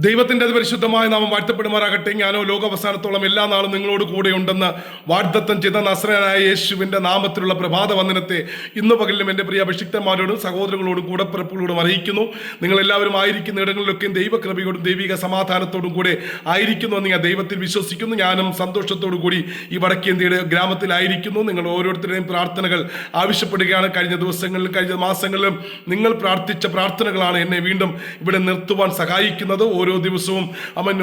ദൈവത്തിന്റെ പരിശുദ്ധമായ നാമം വാഴ്ത്തപ്പെടുമാറാകട്ടെ. ഞാനോ ലോകാവസാനത്തോളം എല്ലാ നാളും നിങ്ങളോട് കൂടെ ഉണ്ടെന്ന് വാഗ്ദത്തം ചെയ്ത നസ്രയനായ യേശുവിന്റെ നാമത്തിലുള്ള പ്രഭാത വന്ദനത്തെ ഇന്ന് പകലിലും എൻ്റെ പ്രിയ അഭിഷിക്തന്മാരോടും സഹോദരങ്ങളോടും കൂടപ്പിറപ്പുകളോടും അറിയിക്കുന്നു. നിങ്ങളെല്ലാവരും ആയിരിക്കുന്ന ഇടങ്ങളിലൊക്കെ ദൈവകൃപയോടും ദൈവിക സമാധാനത്തോടും കൂടെ ആയിരിക്കുന്നു എന്ന് ഞാൻ ദൈവത്തിൽ വിശ്വസിക്കുന്നു. ഞാനും സന്തോഷത്തോടു കൂടി ഈ വടക്കേന്ത്യയുടെ ഗ്രാമത്തിലായിരിക്കുന്നു. നിങ്ങൾ ഓരോരുത്തരുടെയും പ്രാർത്ഥനകൾ ആവശ്യപ്പെടുകയാണ്. കഴിഞ്ഞ ദിവസങ്ങളിലും കഴിഞ്ഞ മാസങ്ങളിലും നിങ്ങൾ പ്രാർത്ഥിച്ച പ്രാർത്ഥനകളാണ് എന്നെ വീണ്ടും ഇവിടെ നിർത്തുവാൻ സഹായിക്കുന്നത്. ഓരോ ദിവസവും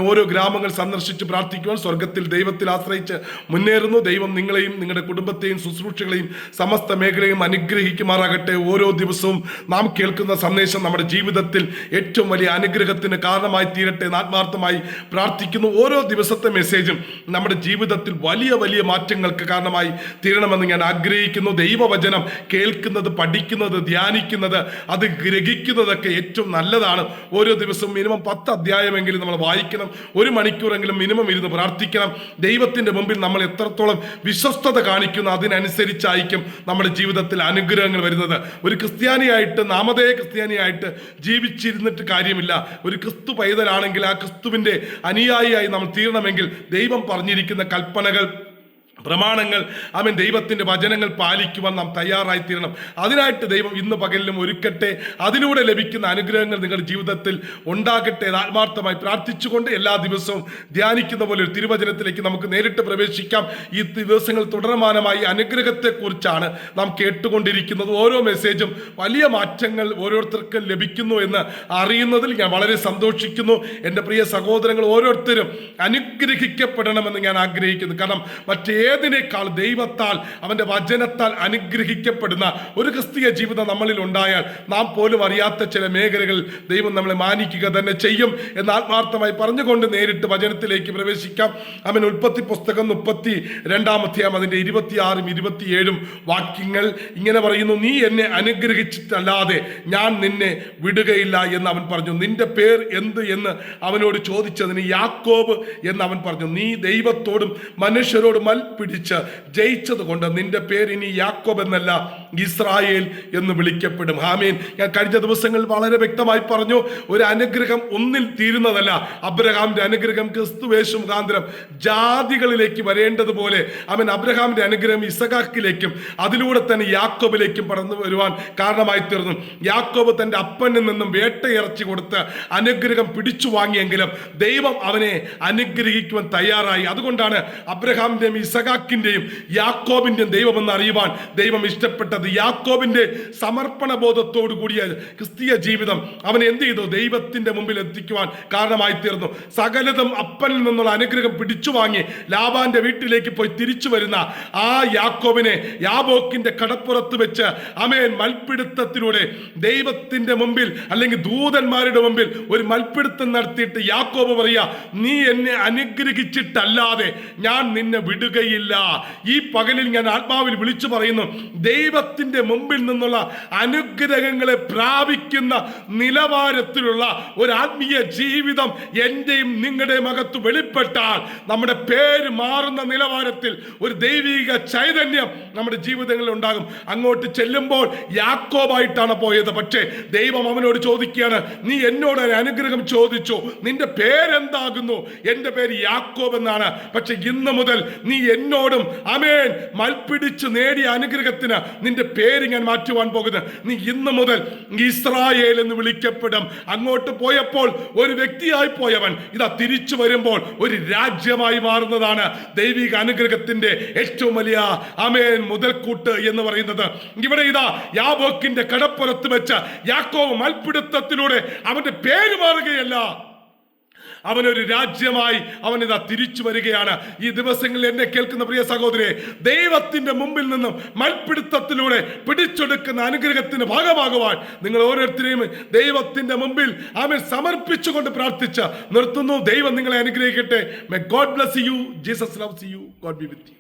ഓരോ ഗ്രാമങ്ങൾ സന്ദർശിച്ച് പ്രാർത്ഥിക്കുവാൻ സ്വർഗത്തിൽ ദൈവത്തിൽ ആശ്രയിച്ച് മുന്നേറുന്നു. ദൈവം നിങ്ങളെയും നിങ്ങളുടെ കുടുംബത്തെയും ശുശ്രൂഷകളെയും സമസ്ത മേഖലയും അനുഗ്രഹിക്കുമാറാകട്ടെ. ഓരോ ദിവസവും നാം കേൾക്കുന്ന സന്ദേശം നമ്മുടെ ജീവിതത്തിൽ ഏറ്റവും വലിയ അനുഗ്രഹത്തിന് കാരണമായി തീരട്ടെ എന്ന് ആത്മാർത്ഥമായി പ്രാർത്ഥിക്കുന്നു. ഓരോ ദിവസത്തെ മെസ്സേജും നമ്മുടെ ജീവിതത്തിൽ വലിയ വലിയ മാറ്റങ്ങൾക്ക് കാരണമായി തീരണമെന്ന് ഞാൻ ആഗ്രഹിക്കുന്നു. ദൈവവചനം കേൾക്കുന്നത്, പഠിക്കുന്നത്, ധ്യാനിക്കുന്നത്, അത് ഗ്രഹിക്കുന്നതൊക്കെ ഏറ്റവും നല്ലതാണ്. ഓരോ ദിവസവും മിനിമം 10 അധ്യായമെങ്കിലും നമ്മൾ വായിക്കണം. 1 മണിക്കൂറെങ്കിലും മിനിമം ഇരുന്ന് പ്രാർത്ഥിക്കണം. ദൈവത്തിന്റെ മുമ്പിൽ നമ്മൾ എത്രത്തോളം വിശ്വസ്തത കാണിക്കുന്നു അതിനനുസരിച്ചായിരിക്കും നമ്മുടെ ജീവിതത്തിൽ അനുഗ്രഹങ്ങൾ വരുന്നത്. ഒരു ക്രിസ്ത്യാനിയായിട്ട്, നാമധേയ ക്രിസ്ത്യാനിയായിട്ട് ജീവിച്ചിരുന്നിട്ട് കാര്യമില്ല. ഒരു ക്രിസ്തു പൈതലാണെങ്കിൽ ആ ക്രിസ്തുവിന്റെ അനുയായിയായി നമ്മൾ തീരണമെങ്കിൽ ദൈവം പറഞ്ഞിരിക്കുന്ന കൽപ്പനകൾ, പ്രമാണങ്ങൾ, ദൈവത്തിന്റെ വചനങ്ങൾ പാലിക്കുവാൻ നാം തയ്യാറായി തീരണം. അതിനായിട്ട് ദൈവം ഇന്ന് പകലിലും ഒരുക്കട്ടെ. അതിലൂടെ ലഭിക്കുന്ന അനുഗ്രഹങ്ങൾ നിങ്ങളുടെ ജീവിതത്തിൽ ഉണ്ടാകട്ടെ. ആത്മാർത്ഥമായി പ്രാർത്ഥിച്ചുകൊണ്ട് എല്ലാ ദിവസവും ധ്യാനിക്കുന്ന പോലെ ഒരു തിരുവചനത്തിലേക്ക് നമുക്ക് നേരിട്ട് പ്രവേശിക്കാം. ഈ ദിവസങ്ങൾ തുടർമാനമായി അനുഗ്രഹത്തെക്കുറിച്ചാണ് നാം കേട്ടുകൊണ്ടിരിക്കുന്നത്. ഓരോ മെസ്സേജും വലിയ മാറ്റങ്ങൾ ഓരോരുത്തർക്കും ലഭിക്കുന്നു എന്ന് അറിയുന്നതിൽ ഞാൻ വളരെ സന്തോഷിക്കുന്നു. എൻ്റെ പ്രിയ സഹോദരങ്ങൾ ഓരോരുത്തരും അനുഗ്രഹിക്കപ്പെടണമെന്ന് ഞാൻ ആഗ്രഹിക്കുന്നു. കാരണം ഏതിനേക്കാൾ ദൈവത്താൽ, അവന്റെ വചനത്താൽ അനുഗ്രഹിക്കപ്പെടുന്ന ഒരു ക്രിസ്തീയ ജീവിതം നമ്മളിൽ ഉണ്ടായാൽ നാം പോലും അറിയാത്ത ചില മേഖലകൾ ദൈവം നമ്മളെ മാനിക്കുക തന്നെ ചെയ്യും എന്ന് ആത്മാർത്ഥമായി പറഞ്ഞുകൊണ്ട് നേരിട്ട് വചനത്തിലേക്ക് പ്രവേശിക്കാം. ഉൽപ്പത്തി പുസ്തകം 32-ാം അധ്യായം അതിന്റെ 26-ഉം 27-ഉം വാക്യങ്ങൾ ഇങ്ങനെ പറയുന്നു: നീ എന്നെ അനുഗ്രഹിച്ചിട്ടല്ലാതെ ഞാൻ നിന്നെ വിടുകയില്ല എന്ന് അവൻ പറഞ്ഞു. നിന്റെ പേർ എന്ത് എന്ന് അവനോട് ചോദിച്ചതിന് യാക്കോബ് എന്ന് അവൻ പറഞ്ഞു. നീ ദൈവത്തോടും മനുഷ്യരോടും പിടിച്ച് ജയിച്ചത് കൊണ്ട് നിന്റെ പേര് ഇനി യാക്കോബ് എന്നല്ല ഇസ്രായേൽ എന്ന് വിളിക്കപ്പെടും. ആമേൻ. ഞാൻ കഴിഞ്ഞ ദിവസങ്ങളിൽ വളരെ വ്യക്തമായി പറഞ്ഞു, ഒരു അനുഗ്രഹം ഒന്നിൽ തീരുന്നതല്ല. അബ്രഹാമിന്റെ അനുഗ്രഹം ക്രിസ്തുവേശു മുഖാന്തരം ജാതികളിലേക്ക് വരേണ്ടതുപോലെ അബ്രഹാമിന്റെ അനുഗ്രഹം ഇസഹാക്കിലേക്കും അതിലൂടെ തന്നെ യാക്കോബിലേക്കും പടർന്നു വരുവാൻ കാരണമായി തീർന്നു. യാക്കോബ് തന്റെ അപ്പനിൽ നിന്നും വേട്ടയിറച്ചി കൊടുത്ത് അനുഗ്രഹം പിടിച്ചു വാങ്ങിയെങ്കിലും ദൈവം അവനെ അനുഗ്രഹിക്കുവാൻ തയ്യാറായി. അതുകൊണ്ടാണ് അബ്രഹാമിന്റെയും ഇസഹാക്കിന്റെയും യാക്കോബിന്റെയും ദൈവമെന്ന് അറിയുവാൻ ദൈവം ഇഷ്ടപ്പെട്ടത്. യാക്കോബിന്റെ സമർപ്പണ ബോധത്തോടു കൂടിയ ക്രിസ്തീയ ജീവിതം അവൻ എന്ത് ചെയ്തു? ദൈവത്തിന്റെ മുമ്പിൽ എത്തിക്കുവാൻ കാരണമായി തീർന്നു. സകലതും അപ്പനിൽ നിന്നുള്ള അനുഗ്രഹം പിടിച്ചു വാങ്ങി ലാബാന്റെ വീട്ടിലേക്ക് പോയി തിരിച്ചു വരുന്ന ആ യാക്കോബിനെ യാബോക്കിന്റെ കടപ്പുറത്ത് വെച്ച് മൽപ്പിടുത്തത്തിലൂടെ ദൈവത്തിന്റെ മുമ്പിൽ അല്ലെങ്കിൽ ദൂതന്മാരുടെ മുമ്പിൽ ഒരു മൽപ്പിടുത്തം നടത്തിയിട്ട് യാക്കോബ് പറയാ, നീ എന്നെ അനുഗ്രഹിച്ചിട്ടല്ലാതെ ഞാൻ നിന്നെ വിടുകയില്ല. ഈ പകലിൽ ഞാൻ ആത്മാവിൽ വിളിച്ചു പറയുന്നു, ദൈവത്തിന്റെ മുമ്പിൽ നിന്നുള്ള അനുഗ്രഹങ്ങളെ പ്രാപിക്കുന്ന നിലവാരത്തിലുള്ള ഒരു ആത്മീയ ജീവിതം എന്റെയും നിങ്ങളുടെയും അകത്ത് വെളിപ്പെട്ടാൽ നമ്മുടെ പേര് മാറുന്ന നിലവാരത്തിൽ ഒരു ദൈവിക ചൈതന്യം നമ്മുടെ ജീവിതങ്ങളിൽ ഉണ്ടാകും. അങ്ങോട്ട് ചെല്ലുമ്പോൾ യാക്കോബായിട്ടാണ് പോയത്. പക്ഷേ ദൈവം അവനോട് ചോദിക്കുകയാണ്, നീ എന്നോട് അനുഗ്രഹം ചോദിച്ചു, നിന്റെ പേരെന്താകുന്നു? എൻ്റെ പേര് യാക്കോബ് എന്നാണ്. പക്ഷെ ഇന്ന് മുതൽ നീ എന്നോടും മൽപ്പിടിച്ച് നേടിയ അനുഗ്രഹത്തിന് നിന്റെ പേര് ഞാൻ മാറ്റുവാൻ പോകുന്നത്. നീ ഇന്ന് മുതൽ ഇസ്രായേൽ എന്ന് വിളിക്കപ്പെടും. അങ്ങോട്ട് പോയപ്പോൾ ഒരു വ്യക്തിയായി പോയവൻ ഇതാ തിരിച്ചു വരുമ്പോൾ ഒരു രാജ്യമായി മാറുന്നതാണ് ദൈവിക അനുഗ്രഹത്തിന്റെ ഏറ്റവും വലിയ മുതൽക്കൂട്ട് എന്ന് പറയുന്നത്. ഇവിടെ ഇതാ യാബോക്കിന്റെ കടപ്പുറത്ത് വെച്ച് യാക്കോബ് മൽപ്പിടുത്തത്തിലൂടെ അവന്റെ പേര് മാറുകയല്ല, അവനൊരു രാജ്യമായി അവനിതാ തിരിച്ചു വരികയാണ്. ഈ ദിവസങ്ങളിൽ എന്നെ കേൾക്കുന്ന പ്രിയ സഹോദരരെ, ദൈവത്തിന്റെ മുമ്പിൽ നിന്നും മൽപ്പിടുത്തത്തിലൂടെ പിടിച്ചെടുക്കുന്ന അനുഗ്രഹത്തിന് ഭാഗമാകുവാൻ നിങ്ങൾ ഓരോരുത്തരെയും ദൈവത്തിന്റെ മുമ്പിൽ സമർപ്പിച്ചുകൊണ്ട് പ്രാർത്ഥിച്ച് നിർത്തുന്നു. ദൈവം നിങ്ങളെ അനുഗ്രഹിക്കട്ടെ. May God bless you. Jesus loves you. God be with you.